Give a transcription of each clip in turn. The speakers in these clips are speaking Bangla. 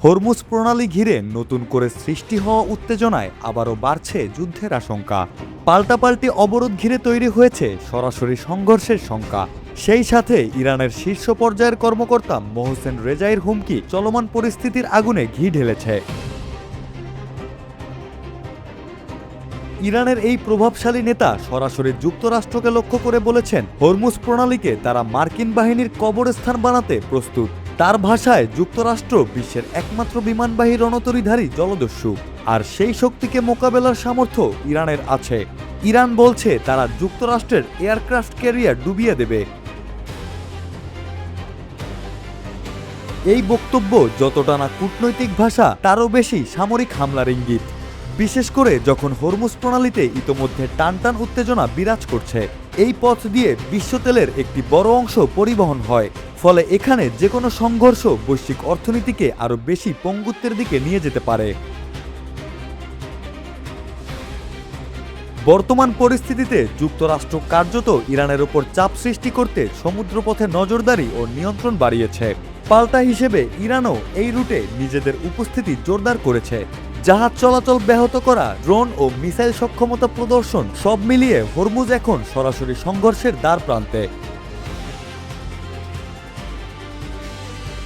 হরমুজ প্রণালী ঘিরে নতুন করে সৃষ্টি হওয়া উত্তেজনায় আবারও বাড়ছে যুদ্ধের আশঙ্কা। পাল্টাপাল্টি অবরোধ ঘিরে তৈরি হয়েছে সরাসরি সংঘর্ষের শঙ্কা। সেই সাথে ইরানের শীর্ষ পর্যায়ের কর্মকর্তা মোহসেন রেজাইর হুমকি চলমান পরিস্থিতির আগুনে ঘি ঢেলেছে। ইরানের এই প্রভাবশালী নেতা সরাসরি যুক্তরাষ্ট্রকে লক্ষ্য করে বলেছেন, হরমুজ প্রণালীকে তারা মার্কিন বাহিনীর কবরস্থান বানাতে প্রস্তুত। তার ভাষায় যুক্তরাষ্ট্র বিশ্বের একমাত্র বিমানবাহী রণতরীধারী জলদস্যু, আর সেই শক্তিকে মোকাবেলার সামর্থ্য ইরানের আছে। ইরান বলছে তারা যুক্তরাষ্ট্রের এয়ারক্রাফট ক্যারিয়ার ডুবিয়ে দেবে। এই বক্তব্য যতটা না কূটনৈতিক ভাষা, তারও বেশি সামরিক হামলার ইঙ্গিত। বিশেষ করে যখন হরমুজ প্রণালীতে ইতোমধ্যে টানটান উত্তেজনা বিরাজ করছে। এই পথ দিয়ে বিশ্ব তেলের একটি বড় অংশ পরিবহন হয়, ফলে এখানে যে কোনো সংঘর্ষ বৈশ্বিক অর্থনীতিকে আরও বেশি পঙ্গুত্বের দিকে নিয়ে যেতে পারে। বর্তমান পরিস্থিতিতে যুক্তরাষ্ট্র কার্যত ইরানের ওপর চাপ সৃষ্টি করতে সমুদ্রপথে নজরদারি ও নিয়ন্ত্রণ বাড়িয়েছে। পাল্টা হিসেবে ইরানও এই রুটে নিজেদের উপস্থিতি জোরদার করেছে। জাহাজ চলাচল ব্যাহত করা, ড্রোন ও মিসাইল সক্ষমতা প্রদর্শন, সব মিলিয়ে হরমুজ এখন সরাসরি সংঘর্ষের দ্বার প্রান্তে।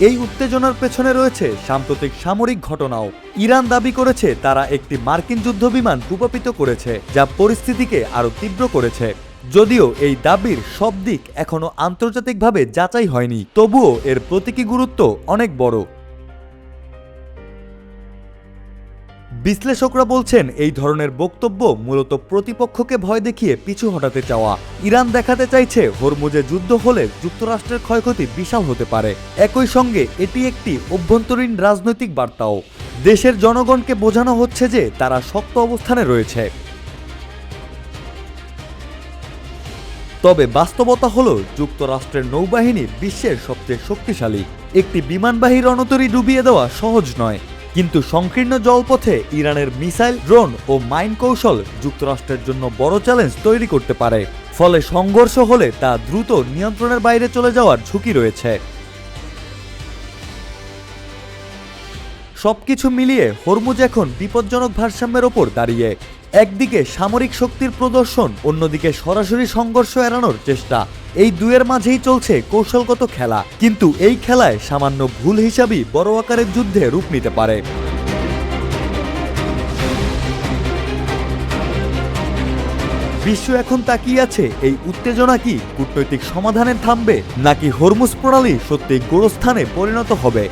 এই উত্তেজনার পেছনে রয়েছে সাম্প্রতিক সামরিক ঘটনাও। ইরান দাবি করেছে তারা একটি মার্কিন যুদ্ধবিমান ভূপাতিত করেছে, যা পরিস্থিতিকে আরও তীব্র করেছে। যদিও এই দাবির সব দিক এখনো আন্তর্জাতিকভাবে যাচাই হয়নি, তবুও এর প্রতীকী গুরুত্ব অনেক বড়। বিশ্লেষকরা বলছেন এই ধরনের বক্তব্য মূলত প্রতিপক্ষকে ভয় দেখিয়ে পিছু হটাতে চাওয়া। ইরান দেখাতে চাইছে হরমুজে যুদ্ধ হলে যুক্তরাষ্ট্রের ক্ষয়ক্ষতি বিশাল হতে পারে। একই সঙ্গে এটি একটি অভ্যন্তরীণ রাজনৈতিক বার্তাও। দেশের জনগণকে বোঝানো হচ্ছে যে তারা শক্ত অবস্থানে রয়েছে। তবে বাস্তবতা হলো যুক্তরাষ্ট্রের নৌবাহিনী বিশ্বের সবচেয়ে শক্তিশালী। একটি বিমানবাহী রণতরী ডুবিয়ে দেওয়া সহজ নয়, কিন্তু সংকীর্ণ জলপথে ইরানের মিসাইল, ড্রোন ও মাইন কৌশল যুক্তরাষ্ট্রের জন্য বড় চ্যালেঞ্জ তৈরি করতে পারে। ফলে সংঘর্ষ হলে তা দ্রুত নিয়ন্ত্রণের বাইরে চলে যাওয়ার ঝুঁকি রয়েছে। সবকিছু মিলিয়ে হরমুজ এখন বিপজ্জনক ভারসাম্যের ওপর দাঁড়িয়ে। একদিকে সামরিক শক্তির প্রদর্শন, অন্যদিকে সরাসরি সংঘর্ষ এড়ানোর চেষ্টা। এই দুয়ের মাঝেই চলছে কৌশলগত খেলা, কিন্তু এই খেলায় সামান্য ভুল হিসাবই বড় আকারের যুদ্ধে রূপ নিতে পারে। বিশ্ব এখন তাকিয়ে আছে এই উত্তেজনা কি কূটনৈতিক সমাধানে থামবে, নাকি হরমুজ প্রণালী সত্যি গোরস্থানে পরিণত হবে।